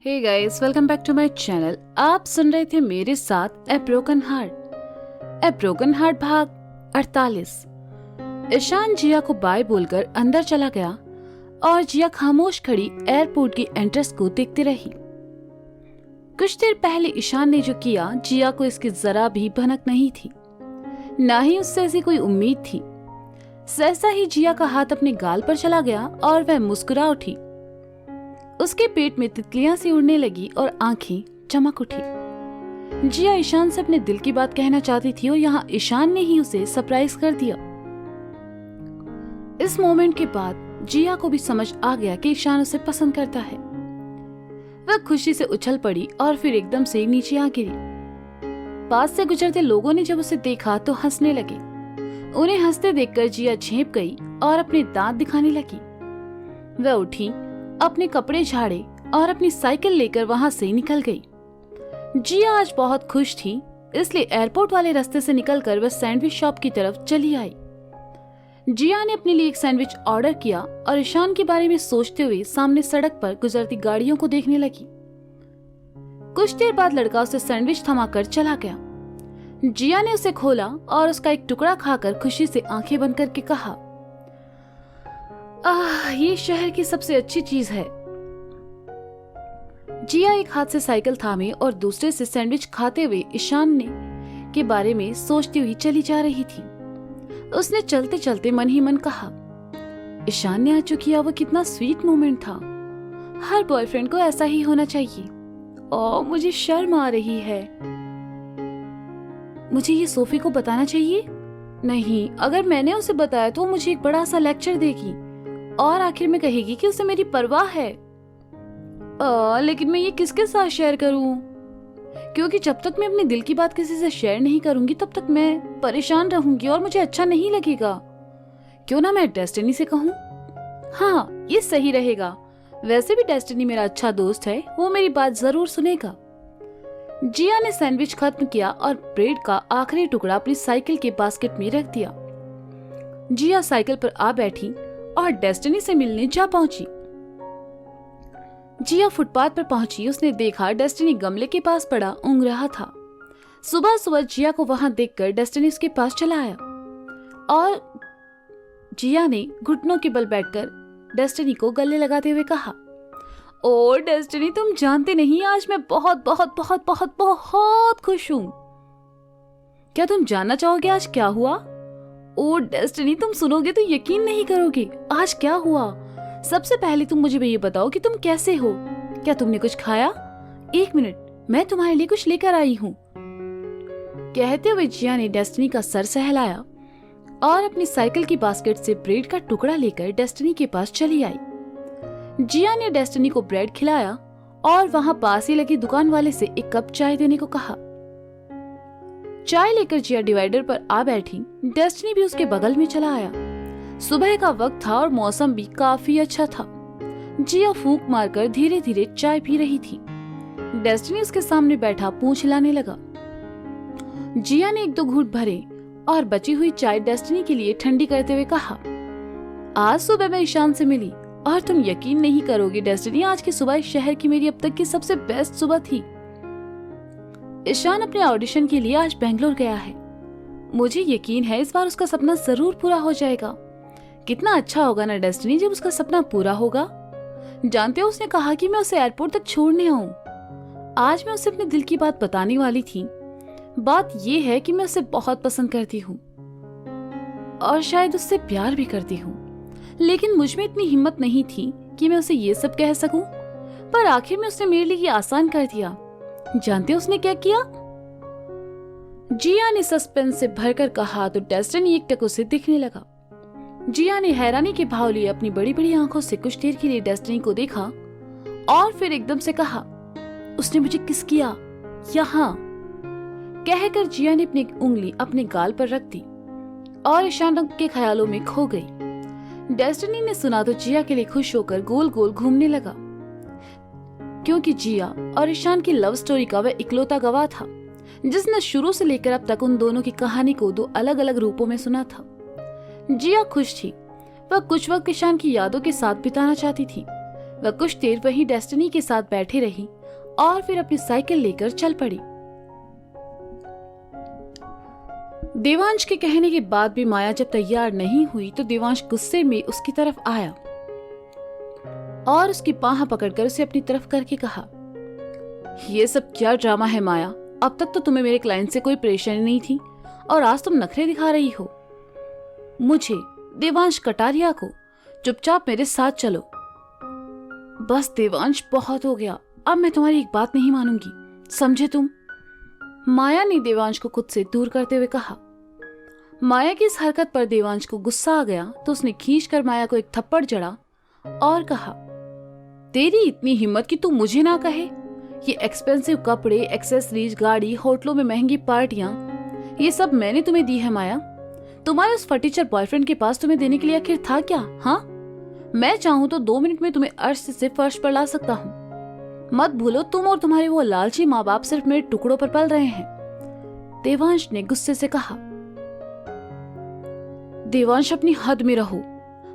Hey guys, welcome back to my channel. आप सुन रहे थे मेरे साथ ए ब्रोकन हार्ट भाग 48। ईशान जिया को बाय बोलकर अंदर चला गया और जिया खामोश खड़ी एयरपोर्ट की एंट्रेंस को देखती रही। कुछ देर पहले ईशान ने जो किया, जिया को इसकी जरा भी भनक नहीं थी, ना ही उससे ऐसी कोई उम्मीद थी। सहसा ही जिया का हाथ अपने गाल पर चला गया और वह मुस्कुरा उठी। उसके पेट में तितलियां सी उड़ने लगी और आंखें चमक उठी। जिया ईशान से अपने दिल की बात कहना चाहती थी और यहाँ ईशान ने ही उसे सरप्राइज कर दिया। इस मोमेंट के बाद जिया को भी समझ आ गया कि ईशान उसे पसंद करता है। वह खुशी से उछल पड़ी और फिर एकदम से नीचे आ गिरी। पास से गुजरते लोगों ने जब उसे देखा तो हंसने लगे। उन्हें हंसते देखकर जिया झेप गई और अपने दांत दिखाने लगी। वह उठी, अपने कपड़े झाड़े और अपनी साइकिल लेकर वहां से निकल गई। जिया आज बहुत खुश थी, इसलिए एयरपोर्ट वाले रास्ते से निकलकर वह सैंडविच शॉप की तरफ चली आई। जिया ने अपने लिए एक सैंडविच ऑर्डर किया और ईशान के बारे में सोचते हुए सामने सड़क पर गुजरती गाड़ियों को देखने लगी। कुछ देर बाद लड़का उसे सैंडविच थमाकर चला गया। जिया ने उसे खोला और उसका एक टुकड़ा खाकर खुशी से आंखें बंद करके कहा, ये शहर की सबसे अच्छी चीज है। जिया एक हाथ से साइकिल थामे और दूसरे से सैंडविच खाते हुए ईशान ने के बारे में सोचती हुई चली जा रही थी। उसने चलते चलते मन ही मन कहा, ईशान ने आज जो किया वो कितना स्वीट मोमेंट था। हर बॉयफ्रेंड को ऐसा ही होना चाहिए। और मुझे शर्म आ रही है। मुझे ये सोफी को बताना चाहिए? नहीं, अगर मैंने उसे बताया तो मुझे एक बड़ा सा लेक्चर देगी और आखिर में कहेगी कि उसे मेरी परवाह है। लेकिन मैं ये किसके साथ शेयर करूं? क्योंकि जब तक मैं अपने दिल की बात किसी से शेयर नहीं करूंगी तब तक मैं परेशान रहूंगी और मुझे अच्छा नहीं लगेगा। क्यों ना मैं डेस्टिनी से कहूं? हाँ, ये सही रहेगा। वैसे भी डेस्टिनी मेरा अच्छा दोस्त है, वो मेरी बात जरूर सुनेगा। जिया ने सैंडविच खत्म किया और ब्रेड का आखिरी टुकड़ा अपनी साइकिल के बास्केट में रख दिया। जिया साइकिल पर आ बैठी और डेस्टिनी से मिलने जा पहुंची। जिया फुटपाथ पर पहुंची। उसने देखा डेस्टिनी गमले के पास पड़ा ऊँघ रहा था। सुबह सुबह जिया को वहां देखकर डेस्टिनी उसके पास चला आया और जिया ने घुटनों के बल बैठकर डेस्टिनी को गले लगाते हुए कहा, ओ डेस्टिनी, तुम जानते नहीं आज मैं बहुत बहुत बहुत बहुत बहुत खुश हूँ। क्या तुम जानना चाहोगे आज क्या हुआ? ओ डेस्टिनी, तुम सुनोगे तो यकीन नहीं करोगे। आज क्या हुआ? सबसे पहले तुम मुझे ये बताओ कि तुम कैसे हो। क्या तुमने कुछ खाया? एक मिनट, मैं तुम्हारे लिए कुछ लेकर आई हूँ। कहते हुए जिया ने डेस्टिनी का सर सहलाया और अपनी साइकिल की बास्केट से ब्रेड का टुकड़ा लेकर डेस्टिनी के पास चली आई। जिया ने डेस्टिनी को ब्रेड खिलाया और वहां पास ही लगी दुकान वाले से एक कप चाय देने को कहा। चाय लेकर जिया डिवाइडर पर आ बैठी। डेस्टिनी भी उसके बगल में चला आया। सुबह का वक्त था और मौसम भी काफी अच्छा था। जिया फूंक मारकर धीरे धीरे चाय पी रही थी। डेस्टिनी उसके सामने बैठा पूंछ हिलाने लगा। जिया ने एक दो घूंट भरे और बची हुई चाय डेस्टिनी के लिए ठंडी करते हुए कहा, आज सुबह मैं ईशान से मिली और तुम यकीन नहीं करोगी डेस्टिनी, आज की सुबह शहर की मेरी अब तक की सबसे बेस्ट सुबह थी। ईशान अपने ऑडिशन के लिए आज बेंगलोर गया है। मुझे यकीन है इस बार उसका सपना जरूर पूरा हो जाएगा। कितना अच्छा होगा ना डेस्टिनी जब उसका सपना पूरा होगा। जानते हो, उसने कहा कि मैं उसे एयरपोर्ट तक छोड़ने आऊं। आज मैं उसे अपने दिल की बात बताने वाली थी। बात ये है कि मैं उसे बहुत पसंद करती हूँ और शायद उससे प्यार भी करती हूँ, लेकिन मुझ में इतनी हिम्मत नहीं थी कि मैं उसे ये सब कह सकूं। पर आखिर में उसने मेरे लिए ये आसान कर दिया। जानते हो उसने क्या किया? जिया ने सस्पेंस से भरकर कहा तो डेस्टिनी एकटक उसे दिखने लगा। जिया ने हैरानी के भाव लिए अपनी बड़ी बड़ी आंखों से कुछ देर के लिए डेस्टिनी को देखा और फिर एकदम से कहा, उसने मुझे किस किया? यहाँ कहकर जिया ने अपनी उंगली अपने गाल पर रख दी और ईशान के ख्यालों में खो गई। डेस्टिनी ने सुना तो जिया के लिए खुश होकर गोल गोल घूमने लगा, क्योंकि जिया और ईशान की लव स्टोरी का वह इकलौता गवाह था जिसने शुरू से लेकर अब तक उन दोनों की कहानी को दो अलग अलग रूपों में सुना था। जिया खुश थी। वह कुछ वक्त ईशान की यादों के साथ बिताना चाहती थी, वह कुछ देर वहीं डेस्टिनी के साथ बैठी रही और फिर अपनी साइकिल लेकर चल पड़ी। देवांश के कहने के बाद भी माया जब तैयार नहीं हुई तो देवांश गुस्से में उसकी तरफ आया और उसकी बाह पकड़कर उसे अपनी तरफ करके कहा, ये सब क्या ड्रामा है माया? अब तक तो तुम्हें मेरे क्लाइंट से कोई परेशानी नहीं थी और आज तुम नखरे दिखा रही हो। मुझे, देवांश कटारिया को, चुपचाप मेरे साथ चलो। बस देवांश, बहुत हो गया। अब मैं तुम्हारी एक बात नहीं मानूंगी, समझे तुम? माया ने देवांश को खुद से दूर करते हुए कहा। माया की इस हरकत पर देवांश को गुस्सा आ गया तो उसने खींचकर माया को एक थप्पड़ जड़ा और कहा, तेरी इतनी हिम्मत कि तू मुझे ना कहे? ये एक्सपेंसिव कपड़े, एक्सेसरीज, गाड़ी, होटलों में महंगी पार्टियां, ये सब मैंने तुम्हें दी है माया। तुम्हारे उस फटीचर बॉयफ्रेंड के पास तुम्हें देने के लिए आखिर था क्या? हाँ, मैं चाहूं तो 2 मिनट में तुम्हें अर्श से फर्श पर ला सकता हूँ। मत भूलो, तुम और तुम्हारे वो लालची माँ बाप सिर्फ मेरे टुकड़ों पर पल रहे हैं। देवांश ने गुस्से से कहा। देवांश, अपनी हद में रहो।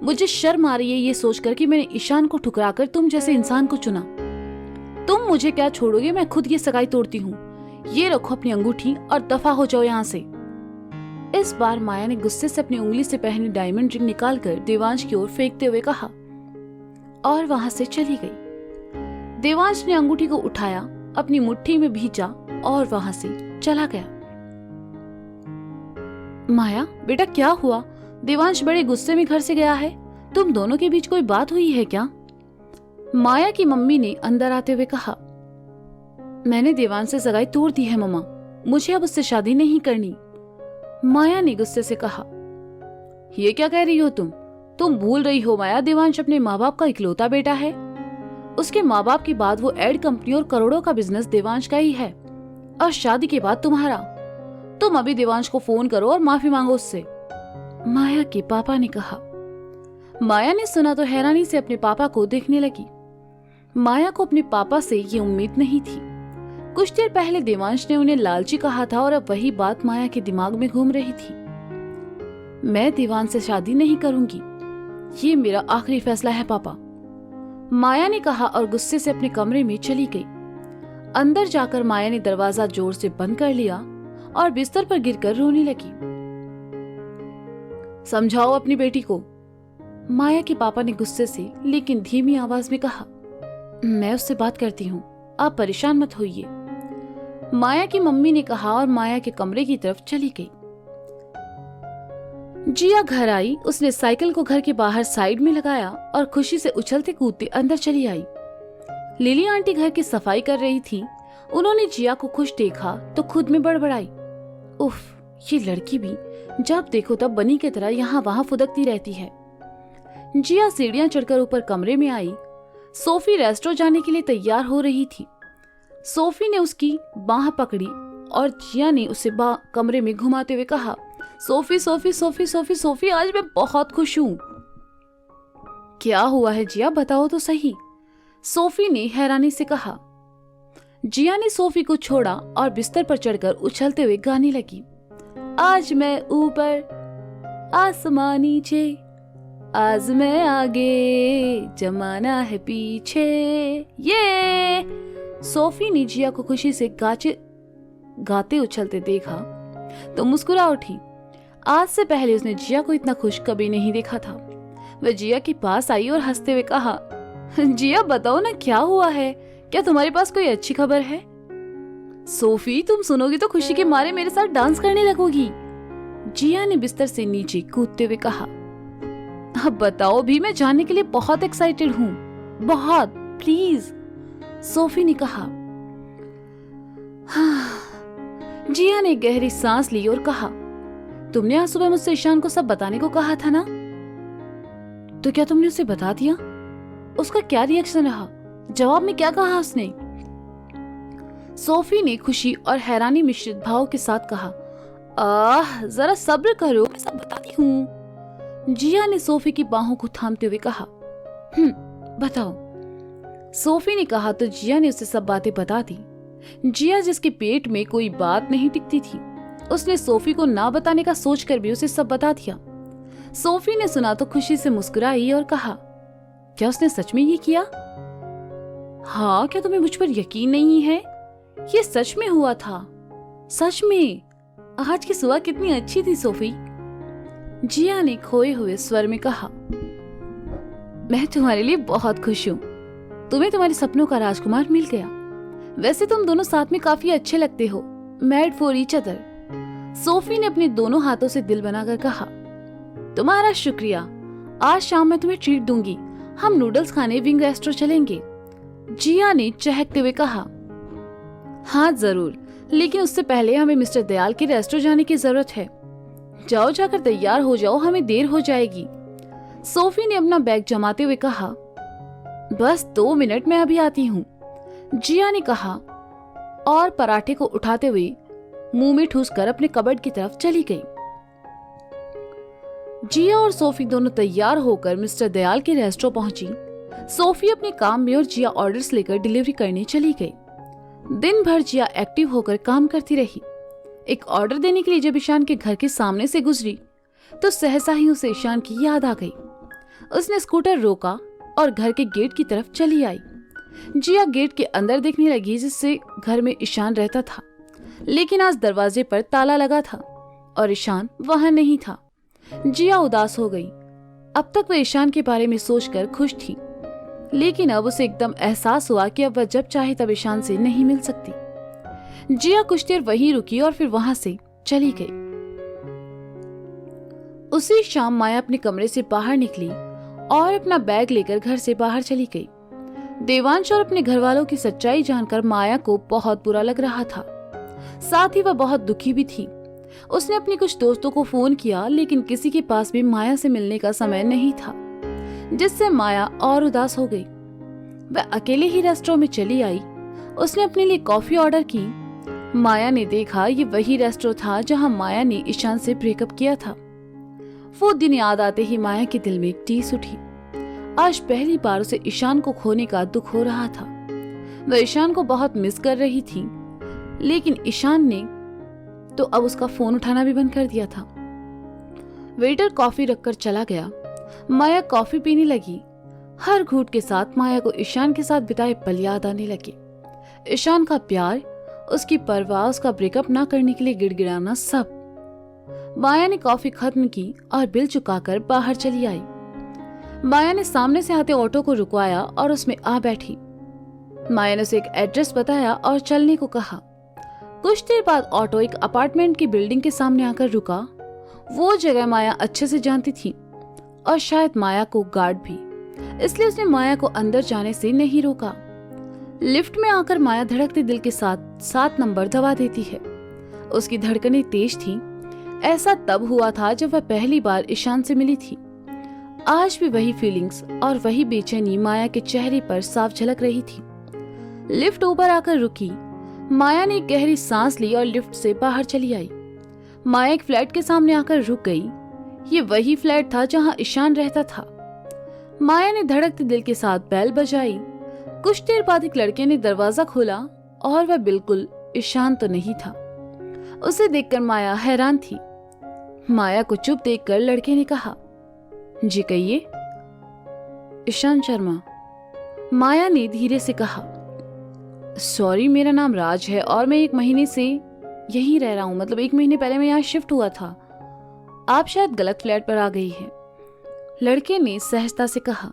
मुझे शर्म आ रही है ये सोचकर कि मैंने ईशान को ठुकराकर तुम जैसे इंसान को चुना। तुम मुझे क्या छोड़ोगे? मैं खुद ये सगाई तोड़ती हूँ। ये रखो अपनी अंगूठी और दफा हो जाओ यहाँ से। इस बार माया ने गुस्से से अपनी उंगली से पहनी डायमंड रिंग निकालकर देवांश की ओर फेंकते हुए कहा और वहां से चली गई। देवांश ने अंगूठी को उठाया, अपनी मुट्ठी में भींचा और वहां से चला गया। माया, बेटा क्या हुआ? देवांश बड़े गुस्से में घर से गया है। तुम दोनों के बीच कोई बात हुई है क्या? माया की मम्मी ने अंदर आते हुए कहा। मैंने देवांश से सगाई तोड़ दी है मम्मा, मुझे अब उससे शादी नहीं करनी। माया ने गुस्से से कहा। ये क्या कह रही हो तुम भूल रही हो माया, देवांश अपने माँ बाप का इकलौता बेटा है। उसके माँ बाप के बाद वो एड कंपनी और करोड़ों का बिजनेस देवांश का ही है और शादी के बाद तुम्हारा। तुम अभी देवांश को फोन करो और माफी मांगो उससे, माया के पापा ने कहा। माया ने सुना तो हैरानी से अपने पापा को देखने लगी। माया को अपने पापा से ये उम्मीद नहीं थी। कुछ देर पहले देवांश ने उन्हें लालची कहा था और अब वही बात माया के दिमाग में घूम रही थी। मैं देवांश से शादी नहीं करूंगी, ये मेरा आखिरी फैसला है पापा, माया ने कहा और गुस्से से अपने कमरे में चली गई। अंदर जाकर माया ने दरवाजा जोर से बंद कर लिया और बिस्तर पर गिरकर रोने लगी। समझाओ अपनी बेटी को, माया के पापा ने गुस्से से लेकिन धीमी आवाज में कहा। मैं उससे बात करती हूँ, आप परेशान मत होइए, माया की मम्मी ने कहा और माया के कमरे की तरफ चली गई। जिया घर आई। उसने साइकिल को घर के बाहर साइड में लगाया और खुशी से उछलते कूदते अंदर चली आई। लिली आंटी घर की सफाई कर रही थी। उन्होंने जिया को खुश देखा तो खुद में बड़बड़ाई, उफ, ये लड़की भी जब देखो तब बनी की तरह यहाँ वहां फुदकती रहती है। जिया सीढ़ियां चढ़कर ऊपर कमरे में आई। सोफी रेस्टोरेंट जाने के लिए तैयार हो रही थी। सोफी ने उसकी बाह पकड़ी और जिया ने उसे कमरे में घुमाते हुए कहा, Sophie Sophie Sophie Sophie Sophie, आज मैं बहुत खुश हूं। क्या हुआ है जिया, बताओ तो सही, सोफी ने हैरानी से कहा। जिया ने सोफी को छोड़ा और बिस्तर पर चढ़कर उछलते हुए गाने लगी। आज मैं ऊपर आसमां नीचे, आज मैं आगे जमाना है पीछे। ये सोफी ने जिया को खुशी से गाते उछलते देखा तो मुस्कुरा उठी। आज से पहले उसने जिया को इतना खुश कभी नहीं देखा था। वह जिया के पास आई और हंसते हुए कहा, जिया बताओ ना क्या हुआ है, क्या तुम्हारे पास कोई अच्छी खबर है? सोफी, तुम सुनोगी तो खुशी के मारे मेरे साथ डांस करने लगोगी, जिया ने बिस्तर से नीचे कूदते हुए कहा। अब बताओ भी, मैं जानने के लिए बहुत एक्साइटेड हूँ, बहुत, प्लीज, सोफी ने कहा। हाँ। जिया ने गहरी सांस ली और कहा, तुमने आज सुबह मुझसे ईशान को सब बताने को कहा था ना, तो क्या तुमने उसे बता दिया? उसका क्या रिएक्शन रहा? जवाब में क्या कहा उसने? सोफी ने खुशी और हैरानी मिश्रित भाव के साथ कहा, जरा सब्र करो, मैं सब बताती हूँ। जिया ने सोफी की बाहों को थामते हुए कहा, बताओ। सोफी ने कहा तो जिया ने उसे सब बातें बता दी। जिया, जिसके पेट में कोई बात नहीं टिकती थी, उसने सोफी को ना बताने का सोचकर भी उसे सब बता दिया। सोफी ने सुना तो खुशी से मुस्कुराई और कहा, क्या उसने सच में ये किया? हाँ, क्या तुम्हें मुझ पर यकीन नहीं है? ये सच में हुआ था। सच में? आज की सुबह कितनी अच्छी थी सोफी, जिया ने खोए हुए स्वर में कहा। मैं तुम्हारे लिए बहुत खुश हूँ। तुम्हें तुम्हारे सपनों का राजकुमार मिल गया। वैसे तुम दोनों साथ में काफी अच्छे लगते हो, mad for each other. Sophie ने अपने दोनों हाथों से दिल बनाकर कहा। तुम्हारा शुक्रिया। आज शाम मैं तुम्हें ट्रीट दूंगी। हम नूडल्स खाने विंग रेस्टोरेंट चलेंगे, जिया ने चहकते हुए कहा। हाँ जरूर, लेकिन उससे पहले हमें मिस्टर दयाल के रेस्टोरेंट जाने की जरूरत है। जाओ, जाकर तैयार हो जाओ, हमें देर हो जाएगी, सोफी ने अपना बैग जमाते हुए कहा। बस 2 मिनट में अभी आती हूँ, जिया ने कहा और पराठे को उठाते हुए मुंह में ठूसकर अपने कबर्ड की तरफ चली गई। जिया और सोफी दोनों तैयार होकर मिस्टर दयाल के रेस्टोरेंट पहुंची। सोफी अपने काम में और जिया ऑर्डर्स लेकर डिलीवरी करने चली गई। दिन भर जिया एक्टिव होकर काम करती रही। एक ऑर्डर देने के लिए जब ईशान के घर के सामने से गुजरी तो सहसा ही उसे ईशान की याद आ गई। उसने स्कूटर रोका और घर के गेट की तरफ चली आई। जिया गेट के अंदर देखने लगी जिससे घर में ईशान रहता था, लेकिन आज दरवाजे पर ताला लगा था और ईशान वहां नहीं था। जिया उदास हो गई। अब तक वह ईशान के बारे में सोचकर खुश थी, लेकिन अब उसे एकदम एहसास हुआ कि अब वह जब चाहे तब ईशान से नहीं मिल सकती। जिया कुछ देर वहीं रुकी और फिर वहां से चली गई। उसी शाम माया अपने कमरे से बाहर निकली और अपना बैग लेकर घर से बाहर चली गई। देवांश और अपने घर वालों की सच्चाई जानकर माया को बहुत बुरा लग रहा था, साथ ही वह बहुत दुखी भी थी। उसने अपने कुछ दोस्तों को फोन किया, लेकिन किसी के पास भी माया से मिलने का समय नहीं था, जिससे माया और उदास हो गई। वह अकेले ही रेस्टोरेंट में चली आई। उसने अपने लिए कॉफी ऑर्डर की। माया ने देखा ये वही रेस्टोरेंट था जहां माया ने ईशान से ब्रेकअप किया था। वो दिन याद आते ही माया के दिल में एक टीस उठी। आज पहली बार उसे ईशान को खोने का दुख हो रहा था। वह ईशान को बहुत मिस कर रही थी, लेकिन ईशान ने तो अब उसका फोन उठाना भी बंद कर दिया था। वेटर कॉफी रखकर चला गया। माया कॉफी पीने लगी। हर घूंट के साथ माया को ईशान के साथ बिताए पल याद आने लगे। ईशान का प्यार, उसकी परवाह, उसका ब्रेकअप ना करने के लिए गिड़गिड़ाना, सब। माया ने कॉफी खत्म की और बिल चुकाकर बाहर चली आई। माया ने सामने से आते ऑटो को रुकवाया और उसमें आ बैठी। माया ने उसे एक एड्रेस बताया और चलने को कहा। कुछ देर बाद ऑटो एक अपार्टमेंट की बिल्डिंग के सामने आकर रुका। वो जगह माया अच्छे से जानती थी और शायद माया को गार्ड भी, इसलिए उसने माया को अंदर जाने से नहीं रोका। लिफ्ट में आकर माया धड़कते दिल के साथ 7 नंबर दबा देती है। उसकी धड़कनें तेज थी। ऐसा तब हुआ था जब वह पहली बार ईशान से मिली थी। आज भी वही फीलिंग्स और वही बेचैनी माया के चेहरे पर साफ झलक रही थी। लिफ्ट ऊपर आकर रुकी। माया ने एक गहरी सांस ली और लिफ्ट से बाहर चली आई। माया एक फ्लैट के सामने आकर रुक गई। ये वही फ्लैट था जहां ईशान रहता था। माया ने धड़कते दिल के साथ बेल बजाई। कुछ देर बाद एक लड़के ने दरवाजा खोला और वह बिल्कुल ईशान तो नहीं था। उसे देखकर माया हैरान थी। माया को चुप देखकर लड़के ने कहा, जी कहिए। ईशान शर्मा, माया ने धीरे से कहा। सॉरी, मेरा नाम राज है और मैं 1 महीने से यहीं रह रहा हूँ। मतलब 1 महीने पहले मैं यहाँ शिफ्ट हुआ था। आप शायद गलत फ्लैट पर आ गई है, लड़के ने सहजता से कहा।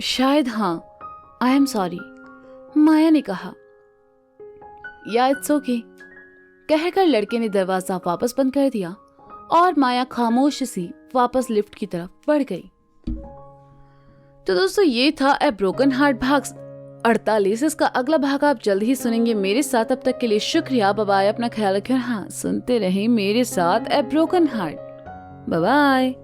शायद हाँ, आई एम सॉरी, माया ने कहा। या इट्स ओके, कहकर लड़के ने दरवाजा वापस बंद कर दिया और माया खामोश सी वापस लिफ्ट की तरफ बढ़ गई। तो दोस्तों, ये था ए ब्रोकन हार्ट भाग 48। इसका अगला भाग आप जल्द ही सुनेंगे मेरे साथ। अब तक के लिए शुक्रिया। बाय बाय, अपना ख्याल रखें। हाँ, सुनते रहें मेरे साथ a broken heart. Bye bye.